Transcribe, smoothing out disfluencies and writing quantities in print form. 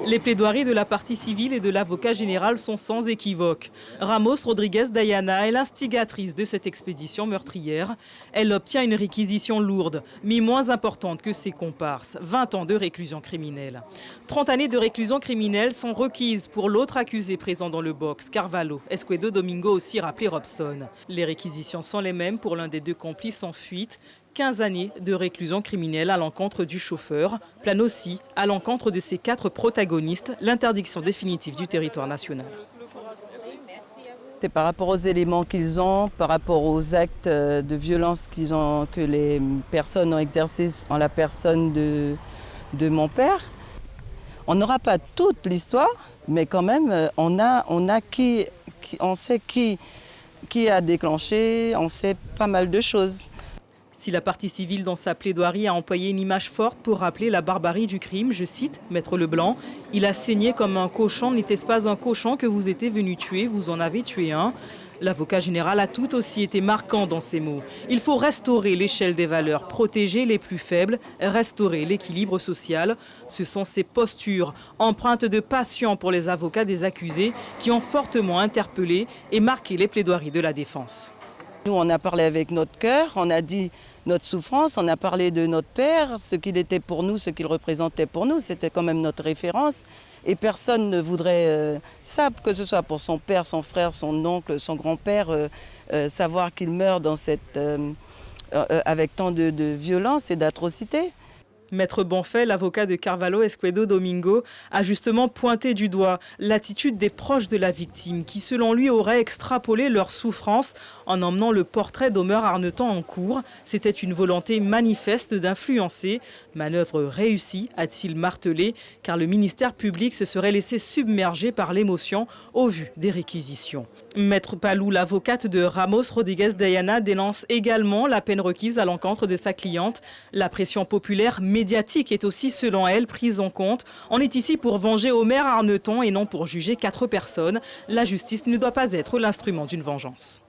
Les plaidoiries de la partie civile et de l'avocat général sont sans équivoque. Ramos Rodriguez Dayana est l'instigatrice de cette expédition meurtrière. Elle obtient une réquisition lourde, mais moins importante que ses comparses, 20 ans de réclusion criminelle. 30 années de réclusion criminelle sont requises pour l'autre accusé présent dans le box, Carvalho Esquedo Domingo, aussi rappelé Robson. Les réquisitions sont les mêmes pour l'un des deux complices en fuite. 15 années de réclusion criminelle à l'encontre du chauffeur, plane aussi à l'encontre de ces 4 protagonistes, l'interdiction définitive du territoire national. C'est par rapport aux éléments qu'ils ont, par rapport aux actes de violence que les personnes ont exercés en la personne de mon père. On n'aura pas toute l'histoire, mais quand même, on sait qui a déclenché, on sait pas mal de choses. Si la partie civile dans sa plaidoirie a employé une image forte pour rappeler la barbarie du crime, je cite Maître Leblanc, « Il a saigné comme un cochon, n'était-ce pas un cochon que vous étiez venu tuer, vous en avez tué un ». L'avocat général a tout aussi été marquant dans ses mots. Il faut restaurer l'échelle des valeurs, protéger les plus faibles, restaurer l'équilibre social. Ce sont ces postures, empreintes de passion pour les avocats des accusés, qui ont fortement interpellé et marqué les plaidoiries de la défense. Nous, on a parlé avec notre cœur, on a dit notre souffrance, on a parlé de notre père, ce qu'il était pour nous, ce qu'il représentait pour nous, c'était quand même notre référence. Et personne ne voudrait ça, que ce soit pour son père, son frère, son oncle, son grand-père, savoir qu'il meurt avec tant de violence et d'atrocité. Maître Bonfait, l'avocat de Carvalho Esquedo Domingo, a justement pointé du doigt l'attitude des proches de la victime qui, selon lui, auraient extrapolé leur souffrance en emmenant le portrait d'Omer Arneton en cours. C'était une volonté manifeste d'influencer. Manœuvre réussie, a-t-il martelé, car le ministère public se serait laissé submerger par l'émotion au vu des réquisitions. Maître Palou, l'avocate de Ramos Rodriguez Dayana, dénonce également la peine requise à l'encontre de sa cliente. La pression populaire médiatique est aussi, selon elle, prise en compte. On est ici pour venger Omer Arneton et non pour juger 4 personnes. La justice ne doit pas être l'instrument d'une vengeance.